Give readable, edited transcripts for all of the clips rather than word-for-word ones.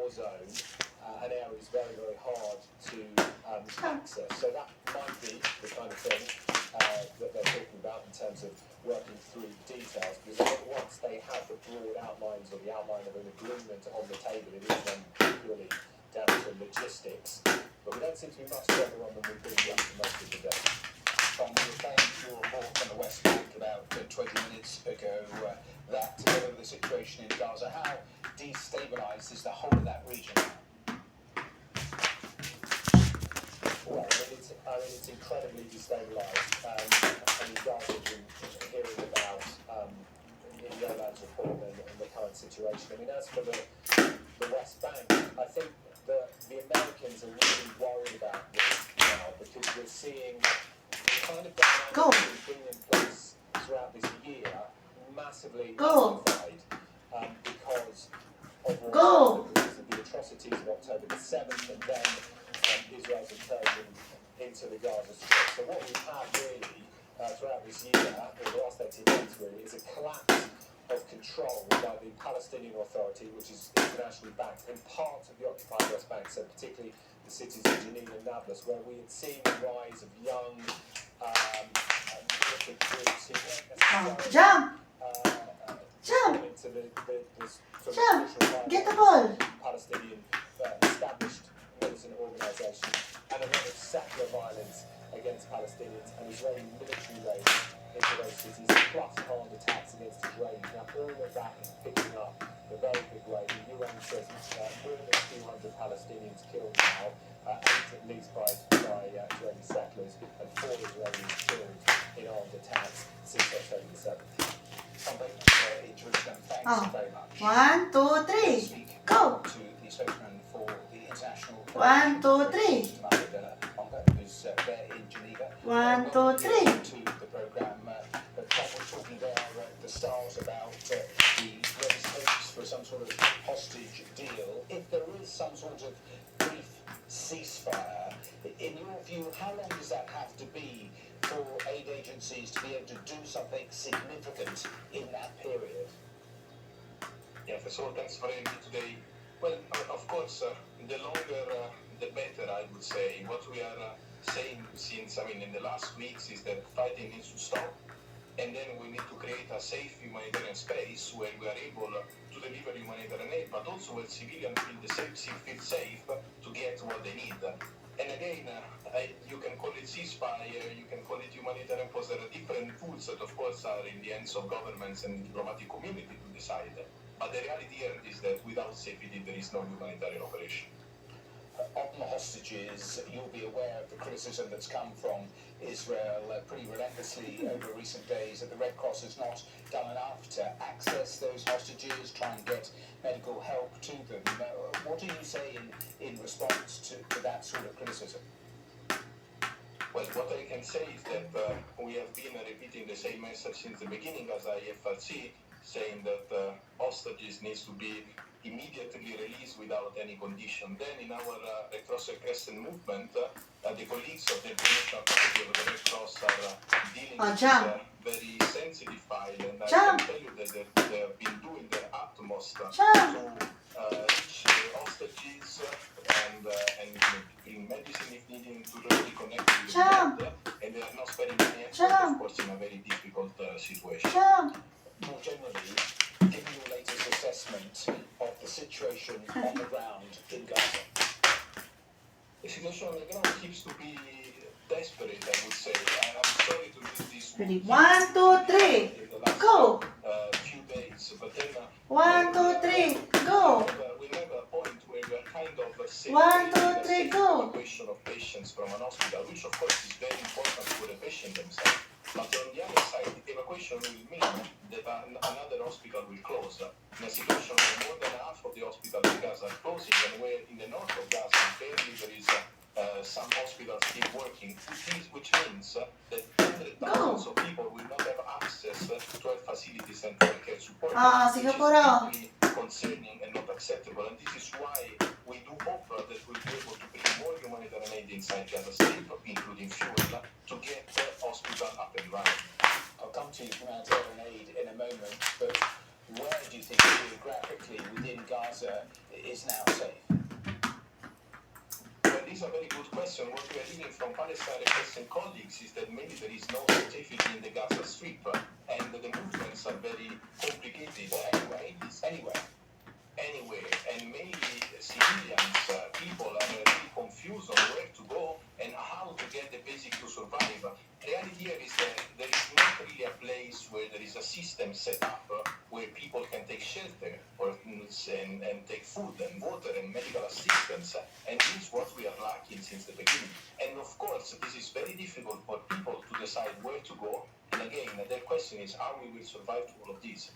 war zone, an area is very, very hard to access. So that might be the kind of thing that they're talking about in terms of working through details, because once they have the broad outlines or the outline of an agreement on the table, it is then purely down to logistics. But we don't seem to be much further on than we've been doing for most of the day. From the your report from the West Bank about 20 minutes ago, that together with the situation in Gaza, how destabilised is the whole of that region now? Well, it's incredibly destabilised. And you guys have been hearing about in Yoland's report and the current situation. I mean, as for the West Bank, I think that the Americans are really worried about this now, because we're seeing the kind of dynamic that has been in place throughout this year massively amplified because of the atrocities of October the 7th and then Israel's incursion into the Gaza Strip. So what we've had really throughout this year, or the last 18 months really, is a collapse of control by the Palestinian Authority, which is internationally backed, in parts of the occupied West Bank, so particularly the cities of Jenin and Nablus, where we had seen the rise of young militant groups who weren't necessarily into the sort of Get the ball. Palestinian established militant organisation, and a lot of secular violence against Palestinians and Israeli military raids into those cities, plus armed attacks against Israelis. Now, all of that is picking up a very big way. The UN says more than 200 Palestinians killed now, 8 at least by Israeli settlers, and 4 Israelis killed in armed attacks since October the 7th. Something interesting. Thanks very much. 1, 2, 3, go. To the spokesman for the international. 1, 2, 3. Who's there in Geneva. 1, 2, 3. To the programme, Tom was talking there at the start about the raised hopes for some sort of hostage deal. If there is some sort of brief ceasefire, in your view, how long does that have to be for aid agencies to be able to do something significant in that period? Yeah, first of all, thanks for having me today. Well, of course, the longer, the better, I would say. What we are saying since, in the last weeks is that fighting needs to stop, and then we need to create a safe humanitarian space where we are able to deliver humanitarian aid, but also where civilians feel safe to get what they need. And again, you can call it ceasefire, you can call it humanitarian pause. There are different tools that, of course, are in the hands of governments and diplomatic community to decide. But the reality here is that without safety, there is no humanitarian operation. On the hostages, you'll be aware of the criticism that's come from Israel pretty relentlessly over recent days that the Red Cross has not done enough to access those hostages, try and get medical help to them. What do you say in response to that sort of criticism? Well, what I can say is that we have been repeating the same message since the beginning as IFRC, saying that hostages needs to be immediately released without any condition. Then in our Red Cross and Crescent movement, the colleagues of the International Committee of the Red Cross are dealing with a very sensitive file, and I can tell you that they have been doing their utmost to reach the hostages and bring medicine if needed to reconnect with them, and they are not sparing any effort, of course, in a very difficult situation. More generally, given your latest assessment of the situation on the ground in Gaza? The situation on the ground keeps to be desperate, I would say. I'm sorry to use this word. Ready? 1, 2, 3, go. Few days, but then 1, 2, 3, go. we have a point where we are kind of 1, 2, 3, go. evacuation of patients from an hospital, which of course is very important for the patient themselves. But on the other side, evacuation will mean that another hospital will close. In a situation where more than half of the hospitals in Gaza are closing, and where in the north of Gaza, barely there is some hospitals still working, which means that hundreds of thousands of people will not have access to health facilities and healthcare support, which is deeply concerning and not acceptable. And this is why we do hope that we'll be able to bring more humanitarian aid inside Gaza Strip, including fuel, to get hospital up and running. I'll come to humanitarian aid in a moment, but where do you think geographically within Gaza is now safe? Well, this is a very good question. What we are hearing from Palestine requesting colleagues is that maybe there is no safety in the Gaza Strip, and the movements are very complicated. Anyway, and maybe civilians, people are really confused on where to go and how to get the basic to survive. Reality here is that there is not really a place where there is a system set up where people can take shelter and take food and water and medical assistance. And this is what we are lacking since the beginning. And of course, this is very difficult for people to decide where to go. And again, their question is how we will survive to all of this.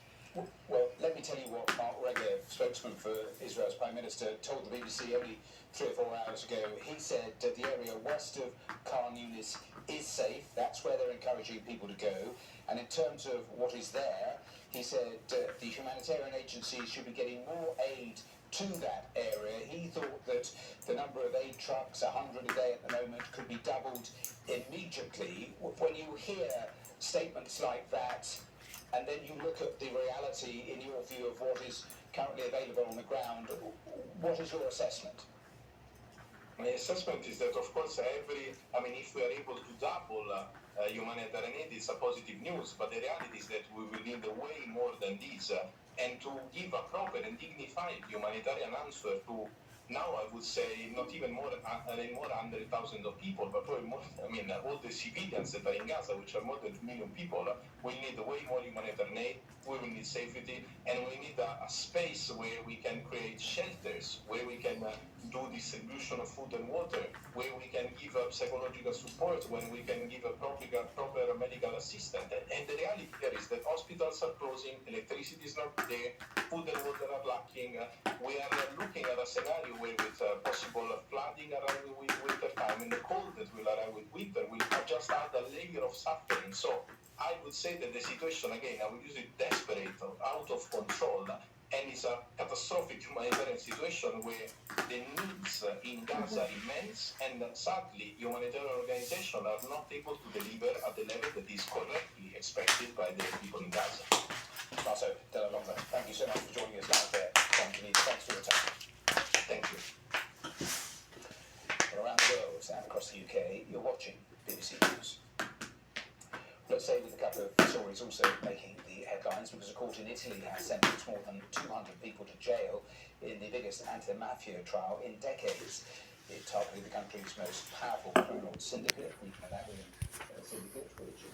Well, let me tell you what Mark Regev, spokesman for Israel's Prime Minister, told the BBC only 3 or 4 hours ago. He said that the area west of Khan Yunis is safe. That's where they're encouraging people to go. And in terms of what is there, he said the humanitarian agencies should be getting more aid to that area. He thought that the number of aid trucks, 100 a day at the moment, could be doubled immediately. When you hear statements like that, and then you look at the reality in your view of what is currently available on the ground, what is your assessment? My assessment is that, of course, if we are able to double humanitarian aid, it's a positive news, but the reality is that we will need way more than this. And to give a proper and dignified humanitarian answer to, now I would say, not even more 100,000 of people, but probably more, all the civilians that are in Gaza, which are more than 2 million people, we need way more humanitarian aid, we will need safety, and we need a space where we can create shelters, where we can do distribution of food and water, where we can give psychological support, when we can give a proper medical assistance. And the reality here is that hospitals are closing, electricity is not there, food and water are lacking. We are looking at a scenario where with possible flooding arriving with winter time and the cold that will arrive with winter will just add a layer of suffering. So I would say that the situation, again, I would use it desperate, out of control, and it's a catastrophic humanitarian situation where the needs in Gaza are immense, and sadly, humanitarian organizations are not able to deliver at the level that is correctly expected by the people in Gaza. Marcel Della Longa, thank you so much for joining us live there from Geneva. Thanks for your time. Thank you. Well, around the world and across the UK, you're watching BBC News. Let's say with a couple of stories also making the headlines, because a court in Italy has sentenced more than 200 people to jail in the biggest anti-mafia trial in decades. It targeted the country's most powerful criminal syndicate, we know that, syndicate, which